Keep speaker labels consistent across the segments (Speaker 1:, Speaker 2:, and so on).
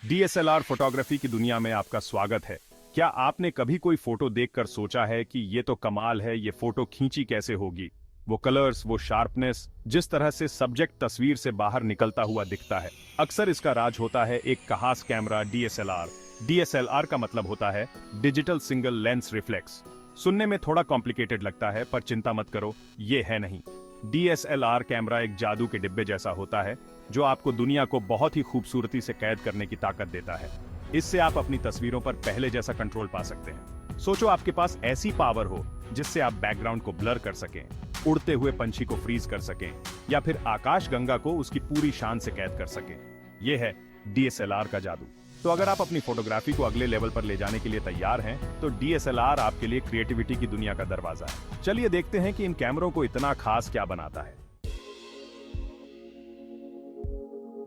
Speaker 1: DSLR photography की दुनिया में आपका स्वागत है। क्या आपने कभी कोई फोटो देखकर सोचा है कि ये तो कमाल है, ये फोटो खींची कैसे होगी? वो कलर्स, वो शार्पनेस, जिस तरह से सब्जेक्ट तस्वीर से बाहर निकलता हुआ दिखता है, अक्सर इसका राज होता है एक खास कैमरा डीएसएलआर। डीएसएलआर का मतलब होता है डिजिटल सिंगल लेंस रिफ्लेक्स। सुनने में थोड़ा कॉम्प्लिकेटेड लगता है, पर चिंता मत करो, ये है नहीं। डीएसएलआर कैमरा एक जादू के डिब्बे जैसा होता है जो आपको दुनिया को बहुत ही खूबसूरती से कैद करने की ताकत देता है। इससे आप अपनी तस्वीरों पर पहले जैसा कंट्रोल पा सकते हैं। सोचो आपके पास ऐसी पावर हो जिससे आप बैकग्राउंड को ब्लर कर सकें, उड़ते हुए पंछी को फ्रीज कर सकें, या फिर आकाश गंगा को उसकी पूरी शान से कैद कर सकें। यह है डीएसएलआर का जादू। तो अगर आप अपनी फोटोग्राफी को अगले लेवल पर ले जाने के लिए तैयार हैं, तो डीएसएलआर आपके लिए क्रिएटिविटी की दुनिया का दरवाजा है। चलिए देखते हैं कि इन कैमरों को इतना खास क्या बनाता है।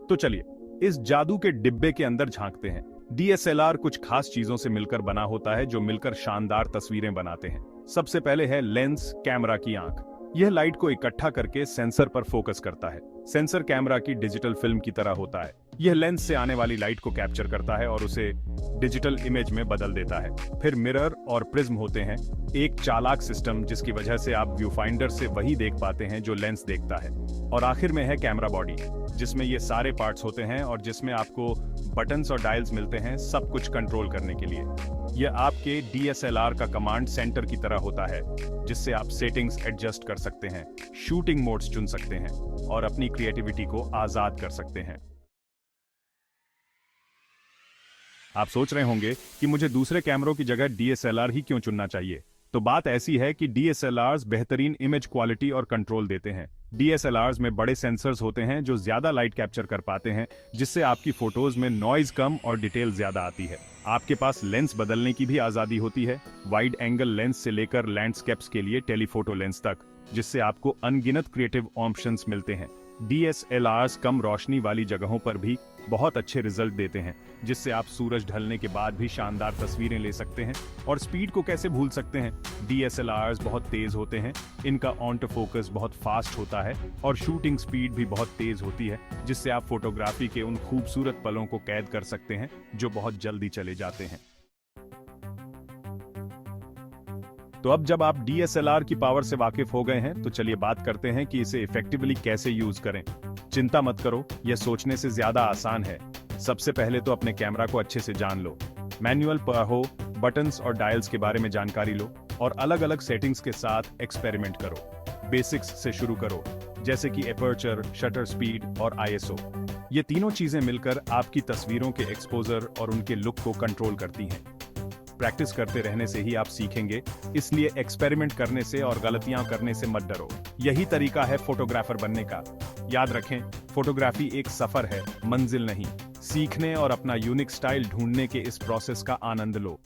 Speaker 1: तो चलिए इस जादू के डिब्बे के अंदर झांकते हैं। डीएसएलआर कुछ खास चीजों से मिलकर बना होता है जो मिलकर शानदार तस्वीरें बनाते हैं। सबसे पहले है लेंस, कैमरा की आंख। यह लाइट को इकट्ठा करके सेंसर पर फोकस करता है। सेंसर कैमरा की डिजिटल फिल्म की तरह होता है। यह लेंस से आने वाली लाइट को कैप्चर करता है और उसे डिजिटल इमेज में बदल देता है। फिर मिरर और प्रिज्म होते हैं, एक चालाक सिस्टम जिसकी वजह से आप व्यू फाइंडर से वही देख पाते हैं जो लेंस देखता है। और आखिर में है कैमरा बॉडी, जिसमें ये सारे पार्ट्स होते हैं और जिसमें आपको बटन्स और डायल्स मिलते हैं सब कुछ कंट्रोल करने के लिए। यह आपके डीएसएलआर का कमांड सेंटर की तरह होता है, जिससे आप सेटिंग्स एडजस्ट कर सकते हैं, शूटिंग मोड्स चुन सकते हैं और अपनी क्रिएटिविटी को आजाद कर सकते हैं। आप सोच रहे होंगे कि मुझे दूसरे कैमरों की जगह डीएसएलआर ही क्यों चुनना चाहिए। तो बात ऐसी है कि डीएसएलआर्स बेहतरीन इमेज क्वालिटी और कंट्रोल देते हैं। डीएसएलआर्स में बड़े सेंसर्स होते हैं जो ज्यादा लाइट कैप्चर कर पाते हैं, जिससे आपकी फोटोज में नॉइज कम और डिटेल ज्यादा आती है। आपके पास लेंस बदलने की भी आजादी होती है, वाइड एंगल लेंस से लेकर लैंडस्केप्स के लिए टेलीफोटो लेंस तक, जिससे आपको अनगिनत क्रिएटिव ऑप्शंस मिलते हैं। डीएसएलआर्स कम रोशनी वाली जगहों पर भी बहुत अच्छे रिजल्ट देते हैं, जिससे आप सूरज ढलने के बाद भी शानदार तस्वीरें ले सकते हैं। और स्पीड को कैसे भूल सकते हैं। डीएसएलआर्स बहुत तेज होते हैं, इनका ऑन टू फोकस बहुत फास्ट होता है और शूटिंग स्पीड भी बहुत तेज होती है, जिससे आप फोटोग्राफी के उन खूबसूरत पलों को कैद कर सकते हैं जो बहुत जल्दी चले जाते हैं। तो अब जब आप डीएसएलआर की पावर से वाकिफ हो गए हैं, तो चलिए बात करते हैं कि इसे इफेक्टिवली कैसे यूज करें। चिंता मत करो, यह सोचने से ज्यादा आसान है। सबसे पहले तो अपने कैमरा को अच्छे से जान लो। मैनुअल पर हो, बटन्स और डायल्स के बारे में जानकारी लो और अलग अलग सेटिंग्स के साथ एक्सपेरिमेंट करो। बेसिक्स से शुरू करो, जैसे कि एपर्चर, शटर स्पीड और आईएसओ। ये तीनों चीजें मिलकर आपकी तस्वीरों के एक्सपोजर और उनके लुक को कंट्रोल करती हैं। प्रैक्टिस करते रहने से ही आप सीखेंगे, इसलिए एक्सपेरिमेंट करने से और गलतियां करने से मत डरो। यही तरीका है फोटोग्राफर बनने का। याद रखें, फोटोग्राफी एक सफर है, मंजिल नहीं। सीखने और अपना यूनिक स्टाइल ढूंढने के इस प्रोसेस का आनंद लो।